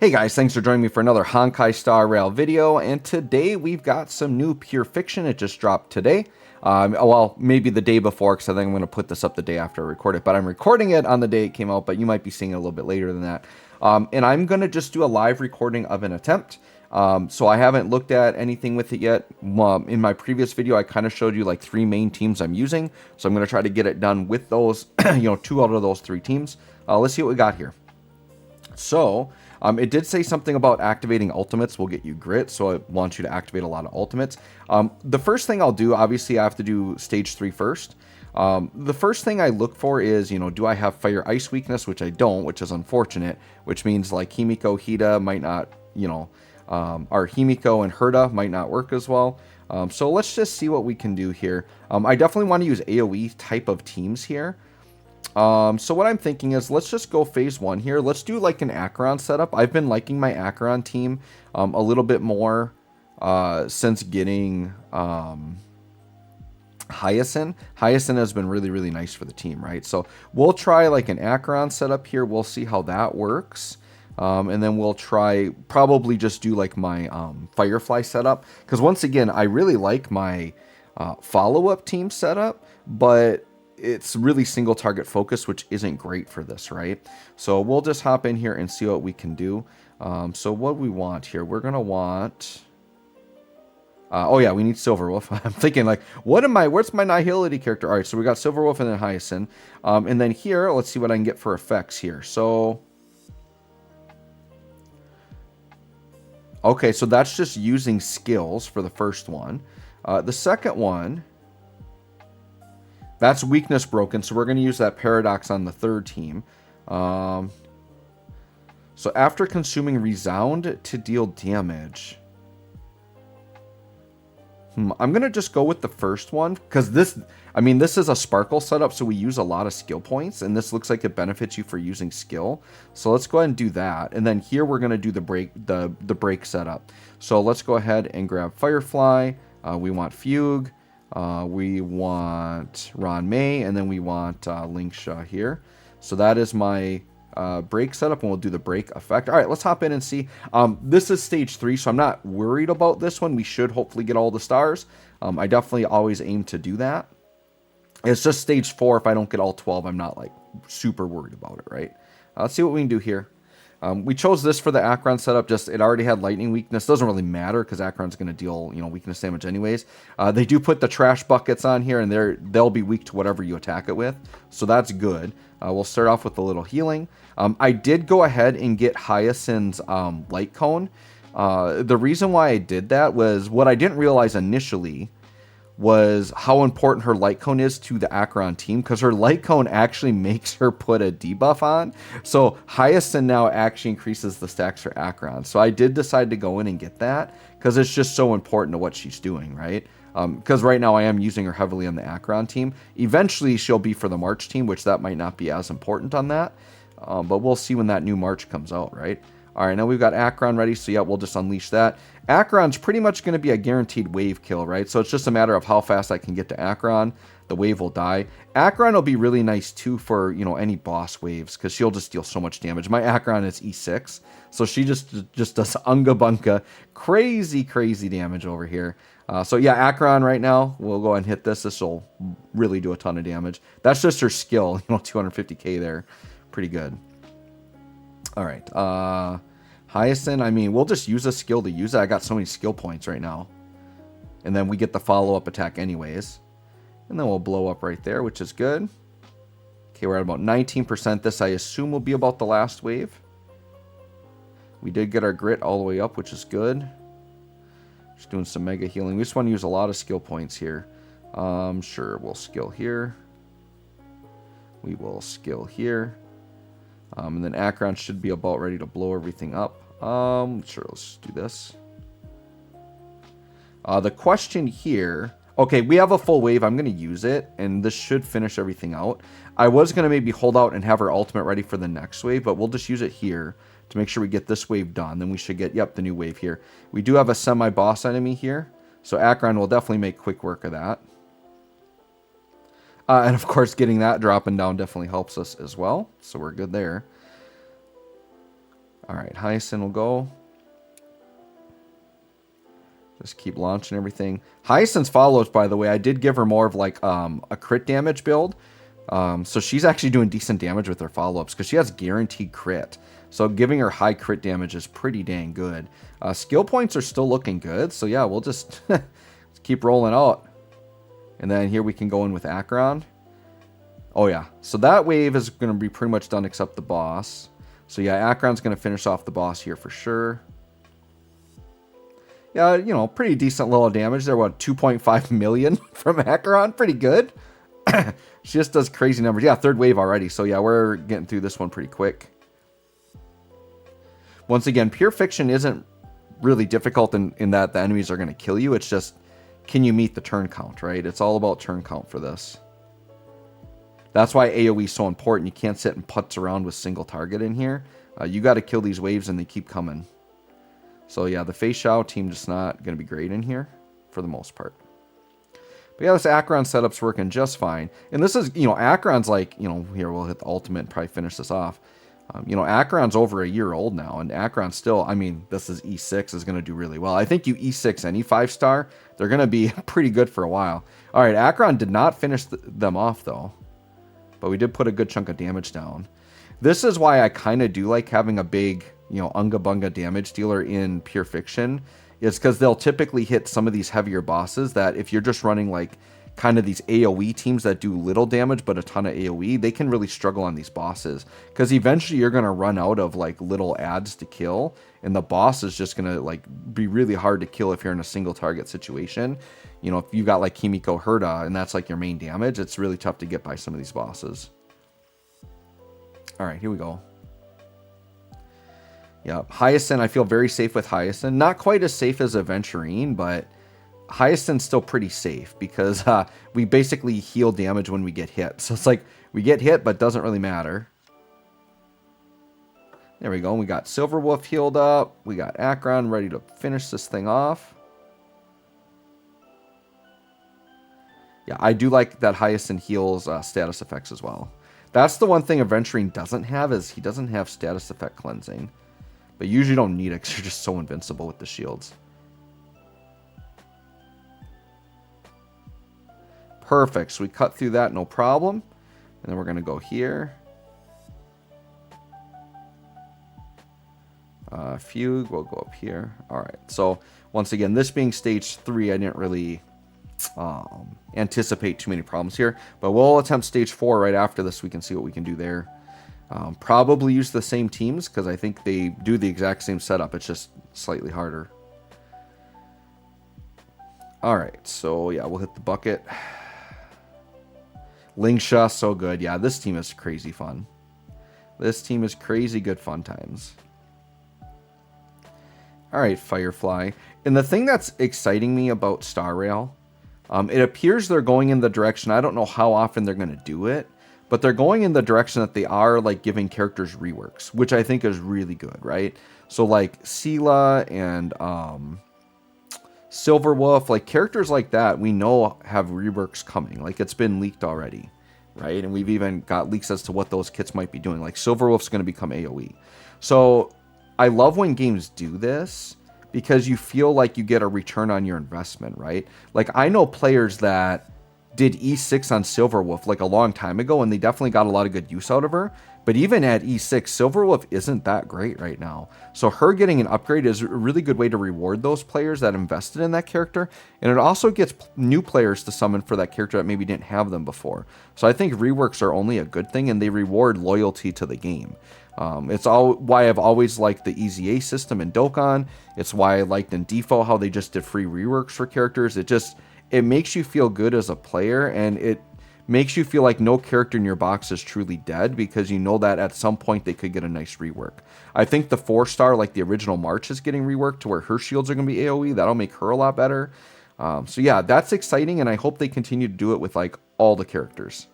Hey guys, thanks for joining me for another Honkai Star Rail video, and today we've got some new Pure Fiction. It just dropped today. Well, maybe the day before, because I think I'm going to put this up the day after I record it, but I'm recording it on the day it came out, but you might be seeing it a little bit later than that. And I'm going to just do a live recording of an attempt. So I haven't looked at anything with it yet. In my previous video, I kind of showed you like 3 main teams I'm using, so I'm going to try to get it done with those, 2 out of those 3 teams. Let's see what we got here. So, it did say something about activating ultimates will get you grit, so I want you to activate a lot of ultimates. The first thing I'll do, obviously I have to do stage 3 first. The first thing I look for is, do I have fire ice weakness, which I don't, which is unfortunate, which means like Himiko, Hida might not, or Himiko and Herta might not work as well. So let's just see what we can do here. I definitely want to use AoE type of teams here. So what I'm thinking is let's just go phase 1 here. Let's do like an Acheron setup. I've been liking my Acheron team a little bit more since getting Hyacinth. Hyacinth has been really, really nice for the team, right? So we'll try like an Acheron setup here. We'll see how that works. And then we'll try probably just do like my Firefly setup. Because once again, I really like my follow-up team setup, but it's really single target focus, which isn't great for this, right? So we'll just hop in here and see what we can do. So what we want here, we're going to want... oh yeah, we need Silverwolf. I'm thinking like, where's my Nihility character? All right, so we got Silverwolf and then Hyacinth. And then here, let's see what I can get for effects here. So... okay, so that's just using skills for the first one. The second one... that's weakness broken, so we're going to use that paradox on the third team. So after consuming resound to deal damage. I'm going to just go with the first one, because this is a sparkle setup, so we use a lot of skill points, and this looks like it benefits you for using skill. So let's go ahead and do that, and then here we're going to do the break setup. So let's go ahead and grab Firefly. We want Fugue. We want Ron May, and then we want Linksha here. So that is my break setup, and we'll do the break effect. All right, let's hop in and see. This is stage 3, so I'm not worried about this one. We should hopefully get all the stars. I definitely always aim to do that. It's just stage 4. If I don't get all 12, I'm not like super worried about it, right? Let's see what we can do here. We chose this for the Acheron setup. Just it already had lightning weakness. Doesn't really matter because Acheron's going to deal weakness damage anyways. They do put the trash buckets on here, and they'll be weak to whatever you attack it with. So that's good. We'll start off with a little healing. I did go ahead and get Hyacinth's light cone. The reason why I did that was what I didn't realize initially was how important her light cone is to the Acheron team, because her light cone actually makes her put a debuff on. So Hyacinth now actually increases the stacks for Acheron. So I did decide to go in and get that because it's just so important to what she's doing, right? Because right now I am using her heavily on the Acheron team. Eventually she'll be for the March team, which that might not be as important on that. But we'll see when that new March comes out, right? All right, now we've got Acheron ready, so yeah, we'll just unleash that. Acheron's pretty much going to be a guaranteed wave kill, right? So it's just a matter of how fast I can get to Acheron. The wave will die. Acheron will be really nice, too, for, any boss waves, because she'll just deal so much damage. My Acheron is E6, so she just does unga bunga. Crazy, crazy damage over here. So yeah, Acheron right now, we'll go ahead and hit this. This will really do a ton of damage. That's just her skill, 250k there. Pretty good. All right, Hyacinth, we'll just use a skill to use it. I got so many skill points right now. And then we get the follow-up attack anyways. And then we'll blow up right there, which is good. Okay, we're at about 19%. This, I assume, will be about the last wave. We did get our grit all the way up, which is good. Just doing some mega healing. We just want to use a lot of skill points here. Sure, we'll skill here. We will skill here. And then Acheron should be about ready to blow everything up. Sure, let's do this. The question here... okay, we have a full wave. I'm going to use it, and this should finish everything out. I was going to maybe hold out and have our ultimate ready for the next wave, but we'll just use it here to make sure we get this wave done. Then we should get, yep, the new wave here. We do have a semi-boss enemy here, so Acheron will definitely make quick work of that. And of course, getting that dropping down definitely helps us as well. So we're good there. All right, Hyacinth will go. Just keep launching everything. Hyacinth's follows, by the way, I did give her more of like a crit damage build. So she's actually doing decent damage with her follow-ups because she has guaranteed crit. So giving her high crit damage is pretty dang good. Skill points are still looking good. So yeah, we'll just keep rolling out. And then here we can go in with Acheron. Oh yeah, so that wave is going to be pretty much done except the boss. So yeah, Acheron's going to finish off the boss here for sure. Yeah, you know, pretty decent little damage there. What, 2.5 million from Acheron? Pretty good. She just does crazy numbers. Yeah, third wave already. So yeah, we're getting through this one pretty quick. Once again, pure fiction isn't really difficult in that the enemies are going to kill you. It's just, can you meet the turn count, right? It's all about turn count for this. That's why AoE is so important. You can't sit and putz around with single target in here. You got to kill these waves and they keep coming. So yeah, the Fei Xiao team just not going to be great in here for the most part. But yeah, this Acheron setup's working just fine. And this is, you know, Acheron's like, you know, here we'll hit the ultimate and probably finish this off. You know, Acheron's over a year old now, and Acheron still, I mean, this is E6 is going to do really well. I think you E6 any 5-star, they're going to be pretty good for a while. All right, Acheron did not finish them off, though. But we did put a good chunk of damage down. This is why I kind of do like having a big, you know, unga bunga damage dealer in pure fiction. Is because they'll typically hit some of these heavier bosses that if you're just running like kind of these AoE teams that do little damage but a ton of AoE, they can really struggle on these bosses. Because eventually you're going to run out of like little ads to kill, and the boss is just going to like be really hard to kill if you're in a single target situation. You know, if you got like Kimiko Herta and that's like your main damage, it's really tough to get by some of these bosses. All right, here we go. Yeah, Hyacinth, I feel very safe with Hyacinth. Not quite as safe as Aventurine, but Hyacinth's still pretty safe because we basically heal damage when we get hit. So it's like we get hit, but doesn't really matter. There we go. We got Silverwolf healed up. We got Acheron ready to finish this thing off. Yeah, I do like that Hyacinth heals status effects as well. That's the one thing Aventurine doesn't have, is he doesn't have status effect cleansing. But you usually don't need it because you're just so invincible with the shields. Perfect. So we cut through that, no problem. And then we're going to go here. Fugue, we'll go up here. All right. So once again, this being stage 3, I didn't really anticipate too many problems here. But we'll attempt stage 4 right after this. We can see what we can do there. Probably use the same teams because I think they do the exact same setup. It's just slightly harder. All right, so yeah, we'll hit the bucket. Lingsha, so good. Yeah, this team is crazy fun. This team is crazy good fun times. All right, Firefly. And the thing that's exciting me about Star Rail, it appears they're going in the direction, I don't know how often they're going to do it, but they're going in the direction that they are like giving characters reworks, which I think is really good, right? So like Sela and Silverwolf, like characters like that, we know have reworks coming. Like it's been leaked already, right? And we've even got leaks as to what those kits might be doing. Like Silverwolf's going to become AoE. So I love when games do this because you feel like you get a return on your investment, right? Like I know players that did E6 on Silverwolf like a long time ago, and they definitely got a lot of good use out of her. But even at E6, Silverwolf isn't that great right now. So her getting an upgrade is a really good way to reward those players that invested in that character. And it also gets new players to summon for that character that maybe didn't have them before. So I think reworks are only a good thing, and they reward loyalty to the game. It's all why I've always liked the EZA system in Dokkan. It's why I liked in Defo how they just did free reworks for characters. It makes you feel good as a player, and it makes you feel like no character in your box is truly dead because you know that at some point they could get a nice rework. I think the 4-star, like the original March, is getting reworked to where her shields are going to be AoE. That'll make her a lot better. So yeah, that's exciting, and I hope they continue to do it with like all the characters.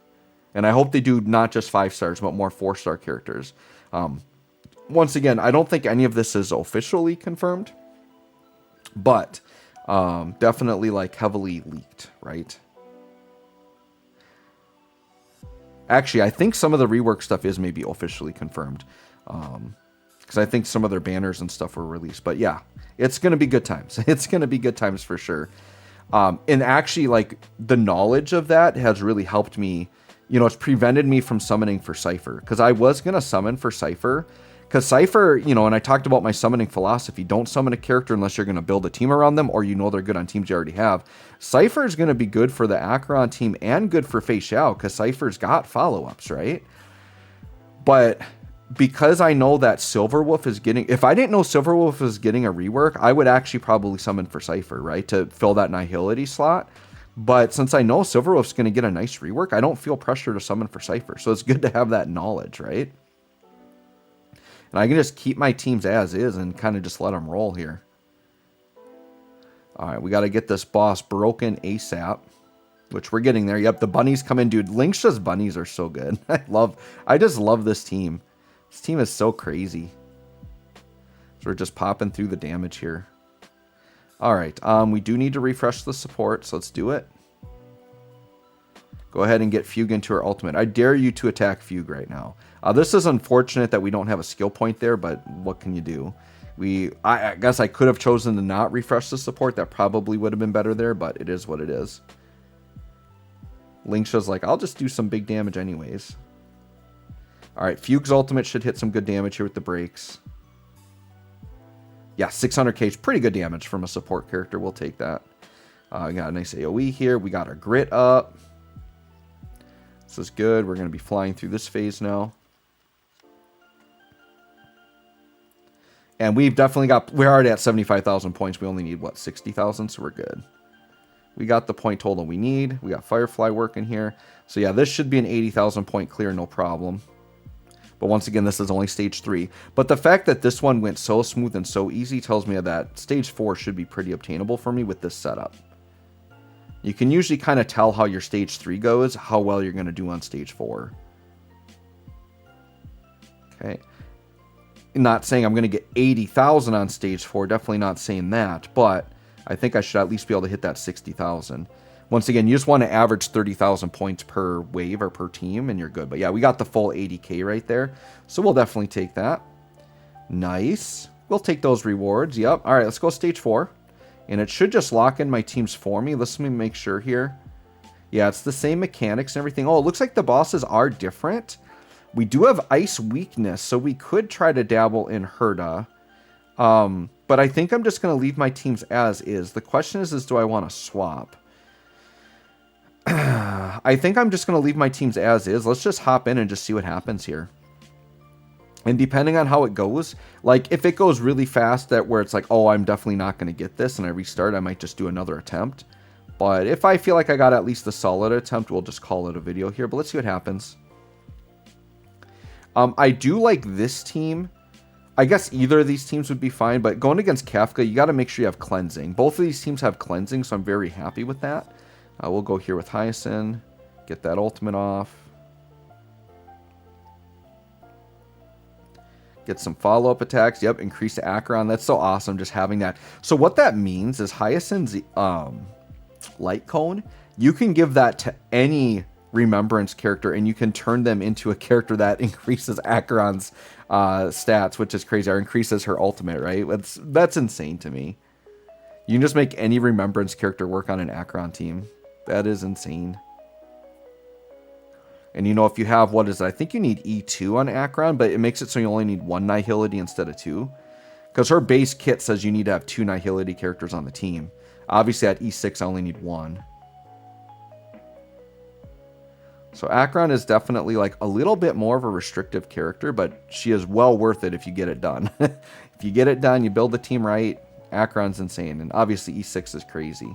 And I hope they do not just 5-stars, but more 4-star characters. Once again, I don't think any of this is officially confirmed, but definitely like heavily leaked, right? Actually, I think some of the rework stuff is maybe officially confirmed. because I think some of their banners and stuff were released. But yeah, it's going to be good times. It's going to be good times for sure. And actually, like, the knowledge of that has really helped me. You know, it's prevented me from summoning for Cypher, because I was going to summon for Cypher. Because Cypher, you know, and I talked about my summoning philosophy, don't summon a character unless you're going to build a team around them, or you know they're good on teams you already have. Cypher is going to be good for the Acheron team and good for Fei Xiao, because Cypher's got follow-ups, right? But because I know that Silverwolf is getting... If I didn't know Silverwolf was getting a rework, I would actually probably summon for Cypher, right? To fill that Nihility slot. But since I know Silverwolf's going to get a nice rework, I don't feel pressure to summon for Cypher. So it's good to have that knowledge, right? And I can just keep my teams as is and kind of just let them roll here. All right, we got to get this boss broken ASAP, which we're getting there. Yep, the bunnies come in, dude. Linksha's bunnies are so good. I just love this team. This team is so crazy. So we're just popping through the damage here. All right, we do need to refresh the support, so let's do it. Go ahead and get Fugue into her ultimate. I dare you to attack Fugue right now. This is unfortunate that we don't have a skill point there, but what can you do? I guess I could have chosen to not refresh the support. That probably would have been better there, but it is what it is. Linksha's like, I'll just do some big damage anyways. All right, Fugue's ultimate should hit some good damage here with the breaks. Yeah, 600k is pretty good damage from a support character. We'll take that. We got a nice AoE here. We got our grit up. This is good. We're going to be flying through this phase now. And we've definitely got... We're already at 75,000 points. We only need, what, 60,000? So we're good. We got the point total we need. We got Firefly working here. So yeah, this should be an 80,000 point clear, no problem. But once again, this is only stage 3. But the fact that this one went so smooth and so easy tells me that stage 4 should be pretty obtainable for me with this setup. You can usually kind of tell how your stage 3 goes, how well you're going to do on stage 4. Okay. Not saying I'm going to get 80,000 on stage 4. Definitely not saying that. But I think I should at least be able to hit that 60,000. Once again, you just want to average 30,000 points per wave or per team, and you're good. But yeah, we got the full 80k right there. So we'll definitely take that. Nice. We'll take those rewards. Yep. All right, let's go stage 4. And it should just lock in my teams for me. Let me make sure here. Yeah, it's the same mechanics and everything. Oh, it looks like the bosses are different. We do have ice weakness, so we could try to dabble in Herda. But I think I'm just going to leave my teams as is. The question is do I want to swap? I think I'm just going to leave my teams as is. Let's just hop in and just see what happens here. And depending on how it goes, like if it goes really fast that where it's like, oh, I'm definitely not going to get this and I restart, I might just do another attempt. But if I feel like I got at least a solid attempt, we'll just call it a video here. But let's see what happens. I do like this team. I guess either of these teams would be fine, but going against Kafka, you got to make sure you have cleansing. Both of these teams have cleansing, so I'm very happy with that. We'll go here with Hyacinth, get that ultimate off. Get some follow-up attacks. Yep, increase the Acheron. That's so awesome just having that. So what that means is Hyacinth's light cone, you can give that to any remembrance character and you can turn them into a character that increases Acheron's stats, which is crazy, or increases her ultimate, right? That's insane to me. You can just make any remembrance character work on an Acheron team. That is insane. And you know, if you have, what is it? I think you need E2 on Acheron, but it makes it so you only need 1 Nihility instead of 2. Because her base kit says you need to have 2 Nihility characters on the team. Obviously at E6 I only need 1. So Acheron is definitely like a little bit more of a restrictive character, but she is well worth it if you get it done. If you get it done, you build the team right, Acheron's insane. And obviously E6 is crazy.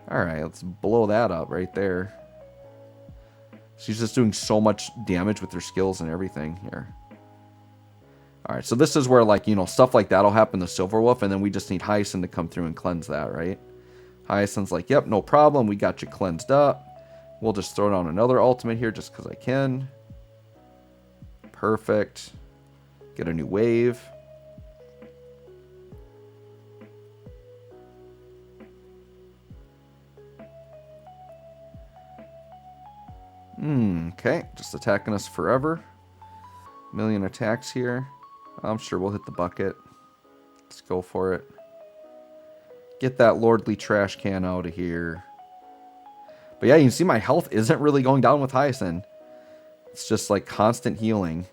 Alright, let's blow that up right there. She's just doing so much damage with her skills and everything here. Alright, so this is where, like, you know, stuff like that will happen to Silverwolf, and then we just need Hyacinth to come through and cleanse that, right? Hyacinth's like, yep, no problem, we got you cleansed up. We'll just throw down another ultimate here just because I can. Perfect. Get a new wave. Okay, just attacking us forever. Million attacks here. I'm sure we'll hit the bucket. Let's go for it. Get that lordly trash can out of here. But yeah, you can see my health isn't really going down with Hyacinth. It's just like constant healing.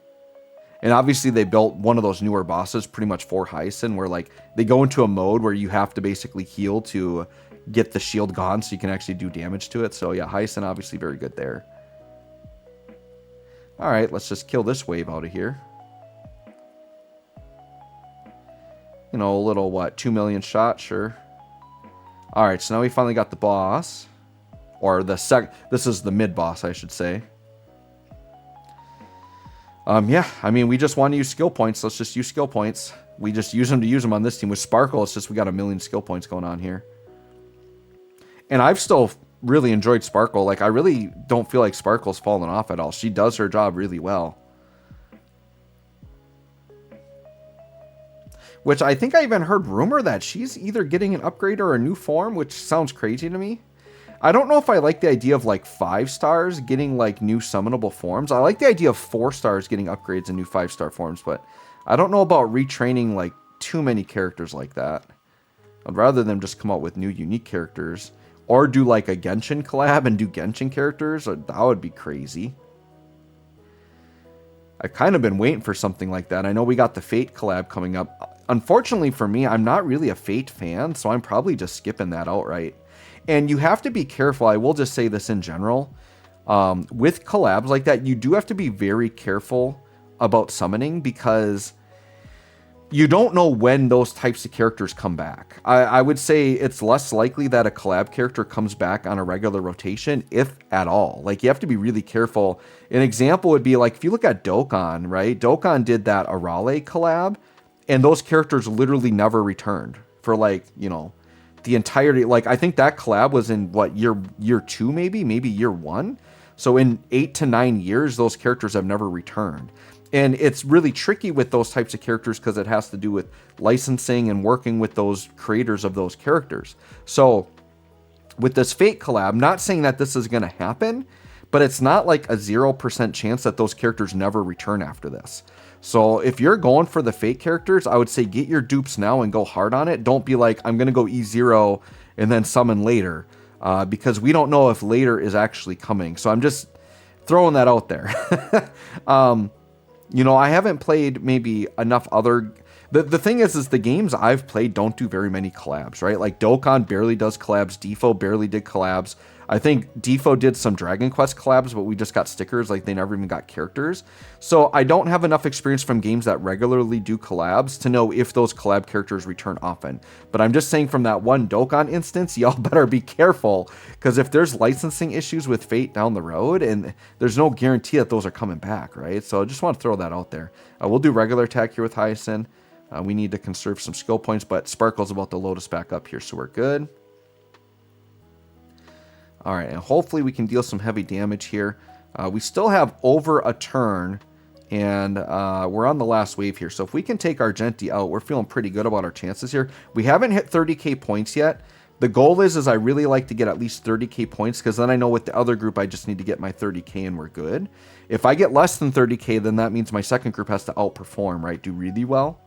And obviously they built one of those newer bosses pretty much for Hyacinth, where like they go into a mode where you have to basically heal to get the shield gone so you can actually do damage to it. So yeah, Hyacinth obviously very good there. Alright, let's just kill this wave out of here. You know, a little, what, 2 million shot, sure. Alright, so now we finally got the boss. Or this is the mid-boss, I should say. Yeah, I mean, we just want to use skill points. Let's just use skill points. We just use them on this team. With Sparkle, it's just we got a million skill points going on here. And I've still really enjoyed Sparkle. Like, I really don't feel like Sparkle's fallen off at all. She does her job really well. Which I think I even heard rumor that she's either getting an upgrade or a new form, which sounds crazy to me. I don't know if I like the idea of like 5 stars getting like new summonable forms. I like the idea of 4 stars getting upgrades and new 5-star forms, but I don't know about retraining like too many characters like that. I'd rather them just come out with new unique characters, or do like a Genshin collab and do Genshin characters. That would be crazy. I've kind of been waiting for something like that. I know we got the Fate collab coming up. Unfortunately for me, I'm not really a Fate fan, so I'm probably just skipping that outright. And you have to be careful. I will just say this in general. With collabs like that, you do have to be very careful about summoning, because you don't know when those types of characters come back. I would say it's less likely that a collab character comes back on a regular rotation, if at all. Like, you have to be really careful. An example would be like, if you look at Dokkan, right? Dokkan did that Arale collab, and those characters literally never returned for like, you know, the entirety. Like, I think that collab was in what, year 2, maybe year 1. So in 8 to 9 years, those characters have never returned. And it's really tricky with those types of characters because it has to do with licensing and working with those creators of those characters. So with this Fate collab, I'm not saying that this is going to happen, but it's not like a 0% chance that those characters never return after this. So if you're going for the Fate characters, I would say get your dupes now and go hard on it. Don't be like, I'm going to go E0 and then summon later, because we don't know if later is actually coming. So I'm just throwing that out there. You know, I haven't played maybe enough other... The thing is the games I've played don't do very many collabs, right? Like, Dokkan barely does collabs. DFO barely did collabs. I think DFO did some Dragon Quest collabs, but we just got stickers. Like, they never even got characters. So I don't have enough experience from games that regularly do collabs to know if those collab characters return often. But I'm just saying, from that one Dokkan instance, y'all better be careful, because if there's licensing issues with Fate down the road, and there's no guarantee that those are coming back, right? So I just want to throw that out there. We'll do regular attack here with Hyacinth. We need to conserve some skill points, but Sparkle's about to load us back up here, so we're good. All right, and hopefully we can deal some heavy damage here. We still have over a turn, and we're on the last wave here. So if we can take Argenti out, we're feeling pretty good about our chances here. We haven't hit 30k points yet. The goal is I really like to get at least 30k points, because then I know with the other group I just need to get my 30k and we're good. If I get less than 30k, then that means my second group has to outperform, right? Do really well.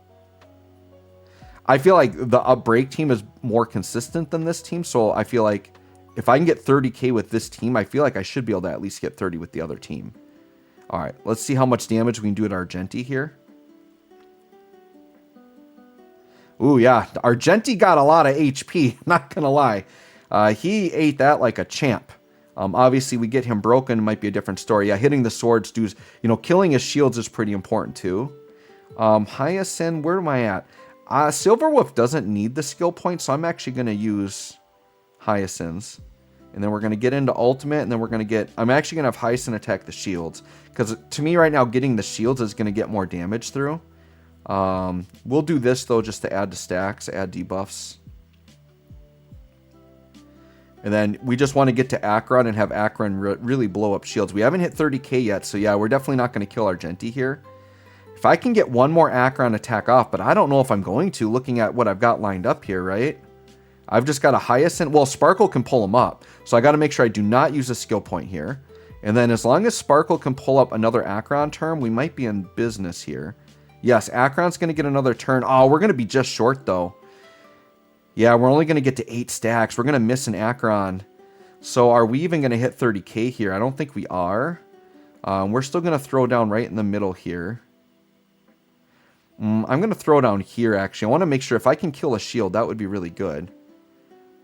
I feel like the Upbreak team is more consistent than this team, so I feel like if I can get 30k with this team, I feel like I should be able to at least get 30 with the other team. All right, let's see how much damage we can do at Argenti here. Ooh, yeah, Argenti got a lot of HP, not gonna lie. He ate that like a champ. Obviously, we get him broken, might be a different story. Yeah, hitting the swords, dudes, you know, killing his shields is pretty important too. Hyacinth, where am I at? Silverwolf doesn't need the skill point, so I'm actually going to use Hyacinth's. And then we're going to get into ultimate, and then we're going to get... I'm actually going to have Hyacinth attack the shields, because to me right now, getting the shields is going to get more damage through. We'll do this, though, just to add to stacks, add debuffs. And then we just want to get to Acheron and have Acheron really blow up shields. We haven't hit 30k yet, so yeah, we're definitely not going to kill Argenti here. If I can get one more Acheron attack off, but I don't know if I'm going to, looking at what I've got lined up here, right? I've just got a Hyacinth. Well, Sparkle can pull him up, so I got to make sure I do not use a skill point here. And then as long as Sparkle can pull up another Acheron turn, we might be in business here. Yes, Acheron's going to get another turn. Oh, we're going to be just short, though. Yeah, we're only going to get to 8 stacks. We're going to miss an Acheron. So are we even going to hit 30k here? I don't think we are. We're still going to throw down right in the middle here. I'm going to throw down here, actually. I want to make sure if I can kill a shield, that would be really good.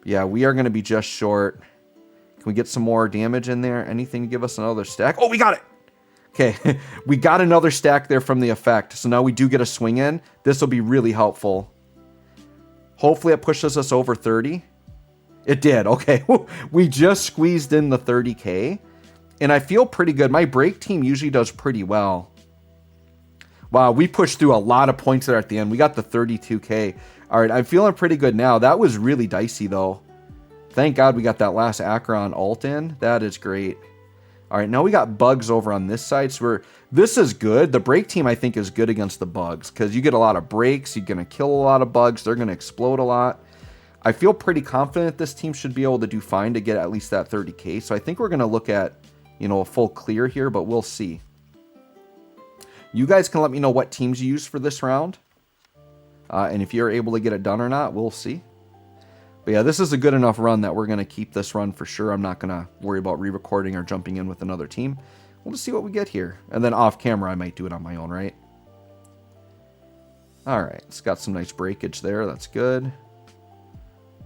Yeah, we are going to be just short. Can we get some more damage in there? Anything to give us another stack? Oh, we got it! Okay, we got another stack there from the effect. So now we do get a swing in. This will be really helpful. Hopefully it pushes us over 30. It did, okay. We just squeezed in the 30k. And I feel pretty good. My break team usually does pretty well. Wow, we pushed through a lot of points there at the end. We got the 32k. All right, I'm feeling pretty good now. That was really dicey, though. Thank God we got that last Acheron ult in. That is great. All right, now we got bugs over on this side. So this is good. The break team, I think, is good against the bugs because you get a lot of breaks. You're going to kill a lot of bugs. They're going to explode a lot. I feel pretty confident this team should be able to do fine to get at least that 30k. So I think we're going to look at, you know, a full clear here, but we'll see. You guys can let me know what teams you use for this round. And if you're able to get it done or not, we'll see. But yeah, this is a good enough run that we're going to keep this run for sure. I'm not going to worry about re-recording or jumping in with another team. We'll just see what we get here. And then off camera, I might do it on my own, right? All right, it's got some nice breakage there. That's good.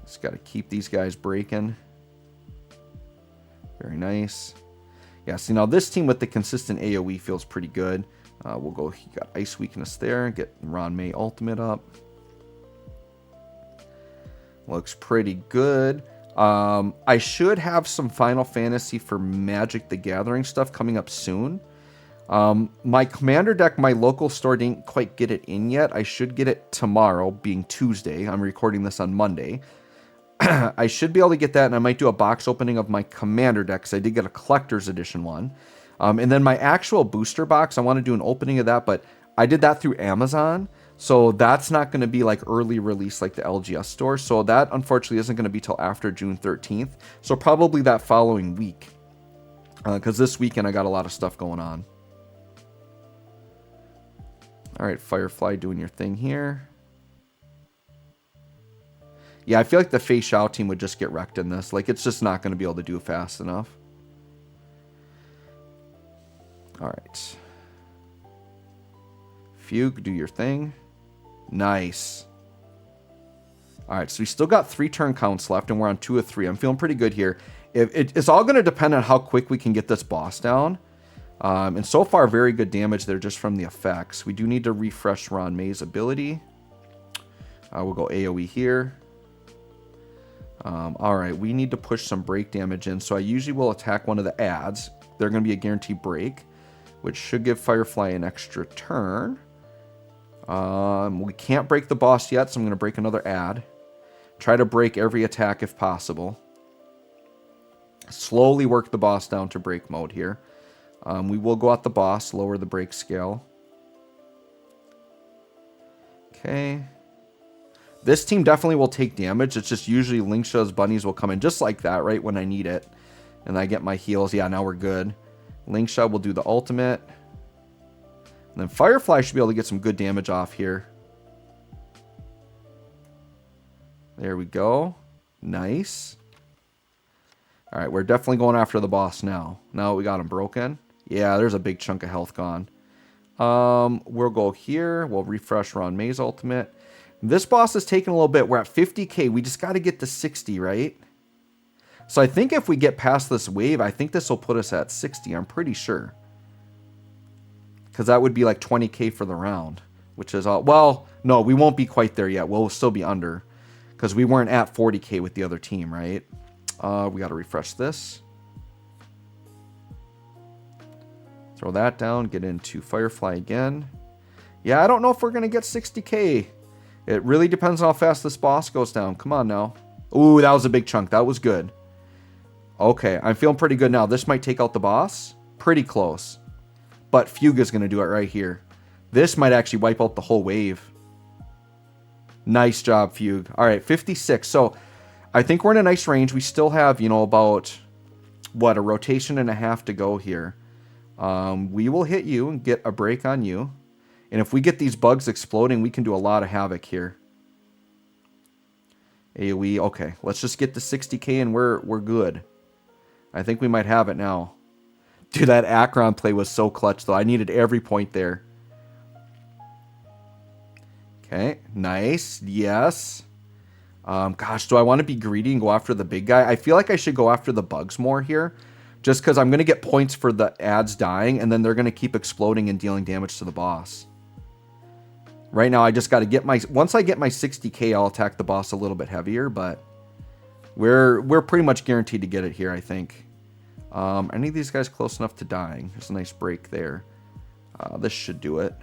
Just got to keep these guys breaking. Very nice. Yeah, see now this team with the consistent AoE feels pretty good. We'll go, he got Ice Weakness there. Get Ron May Ultimate up. Looks pretty good. I should have some Final Fantasy for Magic the Gathering stuff coming up soon. My Commander deck, my local store didn't quite get it in yet. I should get it tomorrow, being Tuesday. I'm recording this on Monday. I should be able to get that, and I might do a box opening of my Commander deck, because I did get a Collector's Edition one. And then my actual booster box, I want to do an opening of that, but I did that through Amazon, so that's not going to be like early release like the LGS store. So that unfortunately isn't going to be till after June 13th. So probably that following week, because this weekend I got a lot of stuff going on. All right, Firefly doing your thing here. Yeah, I feel like the Fei Xiao team would just get wrecked in this. Like, it's just not going to be able to do it fast enough. All right. Fugue, do your thing. Nice. All right, so we still got 3 turn counts left, and we're on 2 of 3. I'm feeling pretty good here. It's all going to depend on how quick we can get this boss down. And so far, very good damage there just from the effects. We do need to refresh Ron May's ability. We'll go AoE here. All right, we need to push some break damage in. So I usually will attack one of the adds. They're going to be a guaranteed break, which should give Firefly an extra turn. We can't break the boss yet, so I'm going to break another add. Try to break every attack if possible. Slowly work the boss down to break mode here. We will go at the boss, lower the break scale. Okay. This team definitely will take damage. It's just usually Linksha's bunnies will come in just like that, right when I need it. And I get my heals. Yeah, now we're good. Linksha will do the ultimate. And then Firefly should be able to get some good damage off here. There we go. Nice. All right, we're definitely going after the boss now. Now we got him broken. Yeah, there's a big chunk of health gone. We'll go here. We'll refresh Ron May's ultimate. This boss is taking a little bit. We're at 50k. We just got to get to 60, right? So I think if we get past this wave, I think this will put us at 60. I'm pretty sure. Because that would be like 20k for the round. Which is all... Well, no, we won't be quite there yet. We'll still be under. Because we weren't at 40k with the other team, right? We got to refresh this. Throw that down. Get into Firefly again. Yeah, I don't know if we're going to get 60k. It really depends on how fast this boss goes down. Come on now. Ooh, that was a big chunk. That was good. Okay, I'm feeling pretty good now. This might take out the boss. Pretty close. But Fuga's going to do it right here. This might actually wipe out the whole wave. Nice job, Fugue. All right, 56. So I think we're in a nice range. We still have, you know, about what, a rotation and a half to go here. We will hit you and get a break on you. And if we get these bugs exploding, we can do a lot of havoc here. AoE, okay. Let's just get the 60k and we're good. I think we might have it now. Dude, that Acheron play was so clutch, though. I needed every point there. Okay, nice. Yes. Gosh, do I want to be greedy and go after the big guy? I feel like I should go after the bugs more here. Just because I'm going to get points for the ads dying, and then they're going to keep exploding and dealing damage to the boss. Right now, I just got to get my... Once I get my 60k, I'll attack the boss a little bit heavier, but... We're pretty much guaranteed to get it here, I think. Any of these guys close enough to dying? There's a nice break there. This should do it.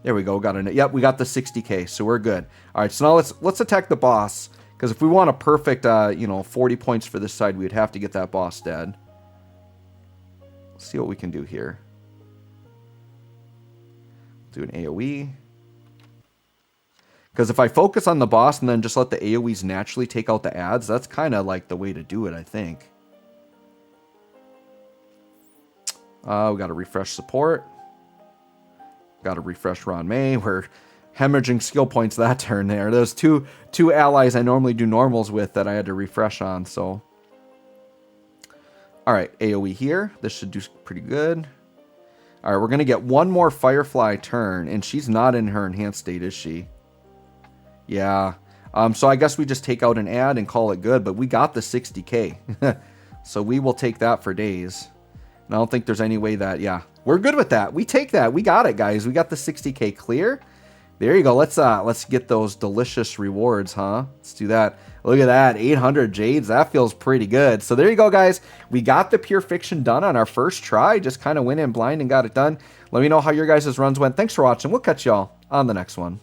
There we go. Got it. Yep, we got the 60k, so we're good. All right, so now let's attack the boss, because if we want a perfect, 40 points for this side, we'd have to get that boss dead. Let's see what we can do here. Do an AoE. Because if I focus on the boss and then just let the AoEs naturally take out the ads, that's kind of like the way to do it, I think. We got to refresh support. Got to refresh Ron May. We're hemorrhaging skill points that turn there. There's two allies I normally do normals with that I had to refresh on, so. Alright, AoE here. This should do pretty good. Alright, we're going to get one more Firefly turn, and she's not in her enhanced state, is she? Yeah. So I guess we just take out an ad and call it good, but we got the 60k. So we will take that for days. And I don't think there's any way that, yeah. We're good with that. We take that. We got it, guys. We got the 60k clear. There you go. Let's get those delicious rewards, huh? Let's do that. Look at that. 800 jades. That feels pretty good. So there you go, guys. We got the Pure Fiction done on our first try. Just kind of went in blind and got it done. Let me know how your guys' runs went. Thanks for watching. We'll catch y'all on the next one.